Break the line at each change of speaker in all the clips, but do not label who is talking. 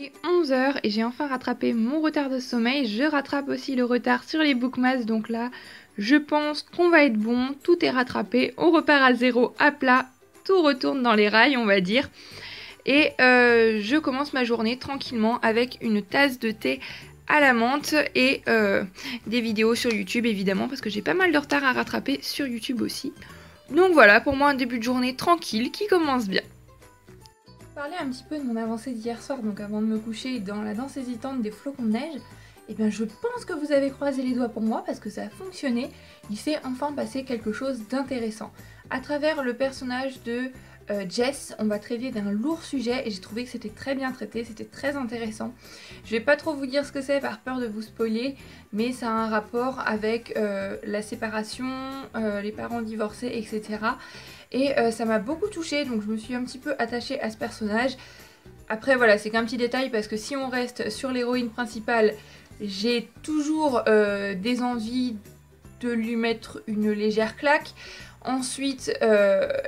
est 11 h et j'ai enfin rattrapé mon retard de sommeil. Je rattrape aussi le retard sur les bookmas, donc là je pense qu'on va être bon, tout est rattrapé, on repart à zéro, à plat, tout retourne dans les rails on va dire. Et je commence ma journée tranquillement avec une tasse de thé à la menthe et des vidéos sur YouTube évidemment parce que j'ai pas mal de retard à rattraper sur YouTube aussi. Donc voilà, pour moi un début de journée tranquille qui commence bien. Parler un petit peu de mon avancée d'hier soir, donc avant de me coucher dans la danse hésitante des flocons de neige, et bien je pense que vous avez croisé les doigts pour moi parce que ça a fonctionné. Il s'est enfin passé quelque chose d'intéressant. À travers le personnage de Jess, on va traiter d'un lourd sujet et j'ai trouvé que c'était très bien traité, c'était très intéressant. Je vais pas trop vous dire ce que c'est par peur de vous spoiler, mais ça a un rapport avec la séparation, les parents divorcés, etc. Et ça m'a beaucoup touchée, donc je me suis un petit peu attachée à ce personnage. Après voilà, c'est qu'un petit détail parce que si on reste sur l'héroïne principale, j'ai toujours des envies de lui mettre une légère claque. Ensuite,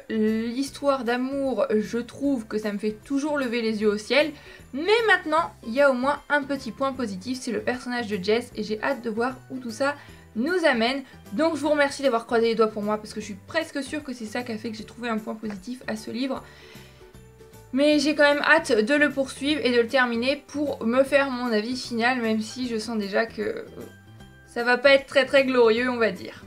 l'histoire d'amour, je trouve que ça me fait toujours lever les yeux au ciel. Mais maintenant, il y a au moins un petit point positif, c'est le personnage de Jess et j'ai hâte de voir où tout ça nous amène. Donc je vous remercie d'avoir croisé les doigts pour moi parce que je suis presque sûre que c'est ça qui a fait que j'ai trouvé un point positif à ce livre. Mais j'ai quand même hâte de le poursuivre et de le terminer pour me faire mon avis final, même si je sens déjà que ça va pas être très glorieux on va dire.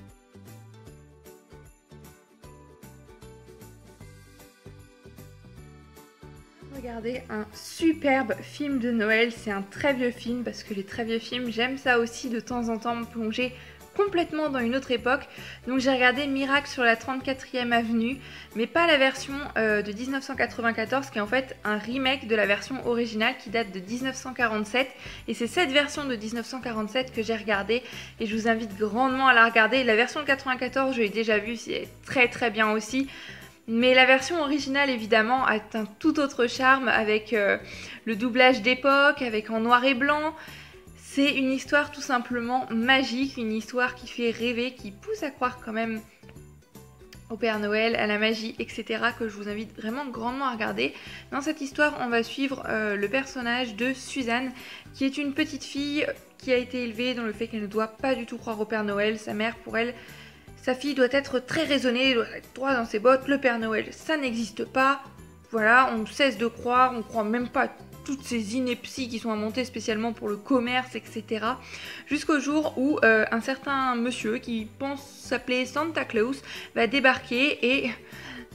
Regardez un superbe film de Noël, c'est un très vieux film parce que les très vieux films, j'aime ça aussi de temps en temps me plonger complètement dans une autre époque. Donc j'ai regardé Miracle sur la 34e avenue, mais pas la version de 1994 qui est en fait un remake de la version originale qui date de 1947 et c'est cette version de 1947 que j'ai regardée et je vous invite grandement à la regarder. La version de 94 je l'ai déjà vue, c'est très bien aussi. Mais la version originale évidemment a un tout autre charme avec le doublage d'époque, avec en noir et blanc. C'est une histoire tout simplement magique, une histoire qui fait rêver, qui pousse à croire quand même au Père Noël, à la magie, etc. que je vous invite vraiment grandement à regarder. Dans cette histoire, on va suivre le personnage de Suzanne, qui est une petite fille qui a été élevée dans le fait qu'elle ne doit pas du tout croire au Père Noël. Sa mère, pour elle, sa fille doit être très raisonnée, doit être droit dans ses bottes. Le Père Noël, ça n'existe pas. Voilà, on cesse de croire, on croit même pas toutes ces inepties qui sont inventées spécialement pour le commerce, etc. Jusqu'au jour où un certain monsieur qui pense s'appeler Santa Claus va débarquer et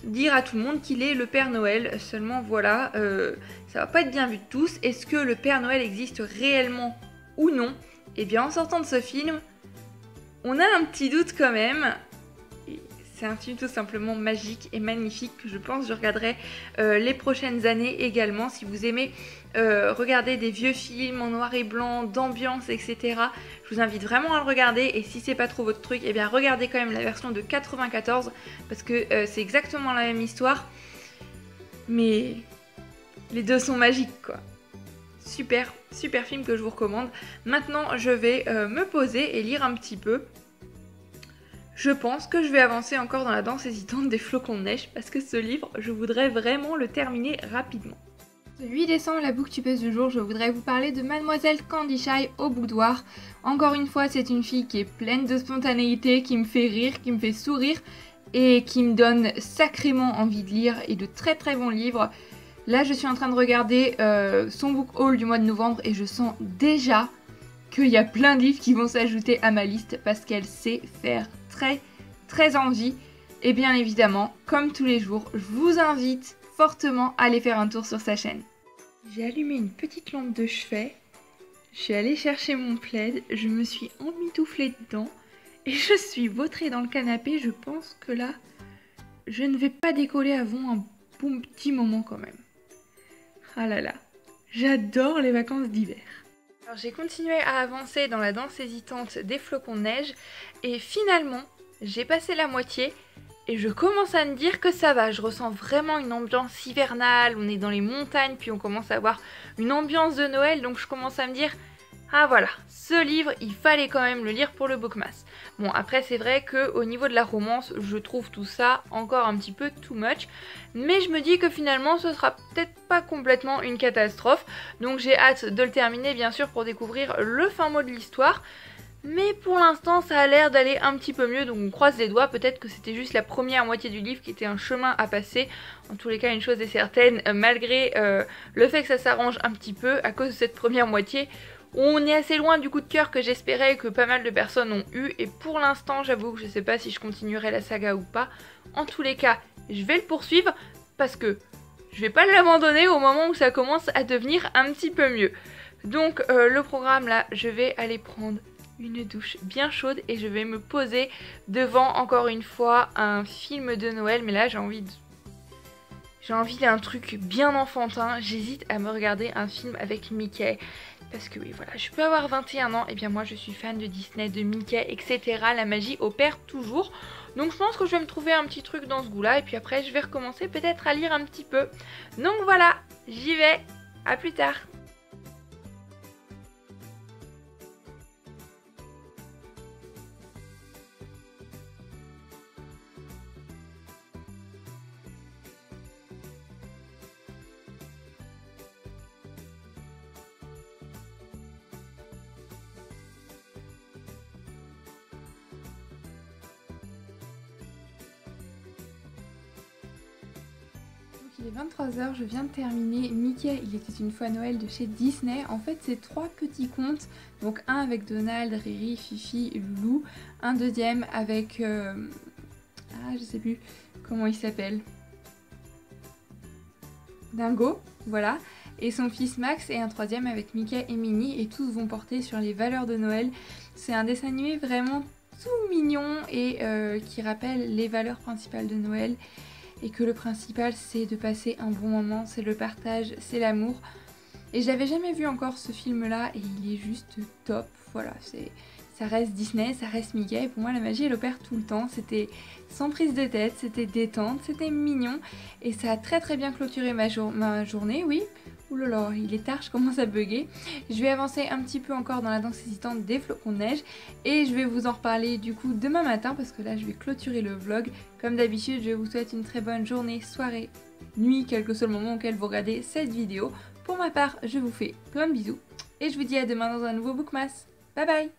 dire à tout le monde qu'il est le Père Noël. Seulement voilà, ça va pas être bien vu de tous. Est-ce que le Père Noël existe réellement ou non? Eh bien en sortant de ce film, on a un petit doute quand même. C'est un film tout simplement magique et magnifique que je pense que je regarderai les prochaines années également. Si vous aimez regarder des vieux films en noir et blanc, d'ambiance, etc. Je vous invite vraiment à le regarder et si c'est pas trop votre truc, eh bien regardez quand même la version de 94 parce que c'est exactement la même histoire. Mais les deux sont magiques quoi. Super film que je vous recommande. Maintenant je vais me poser et lire un petit peu. Je pense que je vais avancer encore dans la danse hésitante des flocons de neige parce que ce livre, je voudrais vraiment le terminer rapidement. Ce 8 décembre, la booktubeuse du jour, je voudrais vous parler de Mademoiselle Candy Shy au boudoir. Encore une fois, c'est une fille qui est pleine de spontanéité, qui me fait rire, qui me fait sourire et qui me donne sacrément envie de lire et de très bons livres. Là, je suis en train de regarder son book haul du mois de novembre et je sens déjà qu'il y a plein de livres qui vont s'ajouter à ma liste parce qu'elle sait faire très envie. Et bien évidemment, comme tous les jours, je vous invite fortement à aller faire un tour sur sa chaîne. J'ai allumé une petite lampe de chevet, je suis allée chercher mon plaid, je me suis emmitouflée dedans et je suis vautrée dans le canapé. Je pense que là, je ne vais pas décoller avant un bon petit moment quand même. Ah là là, j'adore les vacances d'hiver. Alors j'ai continué à avancer dans la danse hésitante des flocons de neige et finalement j'ai passé la moitié et je commence à me dire que ça va. Je ressens vraiment une ambiance hivernale, on est dans les montagnes puis on commence à avoir une ambiance de Noël donc je commence à me dire Ah voilà, ce livre, il fallait quand même le lire pour le Bookmas. Bon, après c'est vrai qu'au niveau de la romance, je trouve tout ça encore un petit peu too much, mais je me dis que finalement ce sera peut-être pas complètement une catastrophe, donc j'ai hâte de le terminer bien sûr pour découvrir le fin mot de l'histoire. Mais pour l'instant ça a l'air d'aller un petit peu mieux, donc on croise les doigts, peut-être que c'était juste la première moitié du livre qui était un chemin à passer. En tous les cas une chose est certaine, malgré le fait que ça s'arrange un petit peu à cause de cette première moitié, on est assez loin du coup de cœur que j'espérais que pas mal de personnes ont eu, et pour l'instant j'avoue que je sais pas si je continuerai la saga ou pas. En tous les cas je vais le poursuivre parce que je vais pas l'abandonner au moment où ça commence à devenir un petit peu mieux. Donc le programme là, je vais aller prendre une douche bien chaude et je vais me poser devant encore une fois un film de Noël, mais là j'ai envie d'un truc bien enfantin. J'hésite à me regarder un film avec Mickey parce que oui voilà, je peux avoir 21 ans, et bien moi je suis fan de Disney, de Mickey, etc. La magie opère toujours. Donc je pense que je vais me trouver un petit truc dans ce goût là, et puis après je vais recommencer peut-être à lire un petit peu. Donc voilà, j'y vais, à plus tard. Il est 23 h, je viens de terminer Mickey, il était une fois Noël de chez Disney. En fait c'est 3 petits contes, donc un avec Donald, Riri, Fifi, Loulou, un deuxième avec... je sais plus comment il s'appelle. Dingo, voilà, et son fils Max, et un troisième avec Mickey et Minnie, et tous vont porter sur les valeurs de Noël. C'est un dessin animé vraiment tout mignon et qui rappelle les valeurs principales de Noël. Et que le principal c'est de passer un bon moment, c'est le partage, c'est l'amour. Et je l'avais jamais vu encore ce film là et il est juste top, voilà, ça reste Disney, ça reste Mickey, et pour moi la magie elle opère tout le temps, c'était sans prise de tête, c'était détente, c'était mignon, et ça a très très bien clôturé ma journée, oui. Oulala, il est tard, je commence à bugger. Je vais avancer un petit peu encore dans la danse hésitante des flocons de neige et je vais vous en reparler du coup demain matin parce que là je vais clôturer le vlog. Comme d'habitude, je vous souhaite une très bonne journée, soirée, nuit, quel que soit le moment auquel vous regardez cette vidéo. Pour ma part, je vous fais plein de bisous et je vous dis à demain dans un nouveau Bookmas. Bye bye!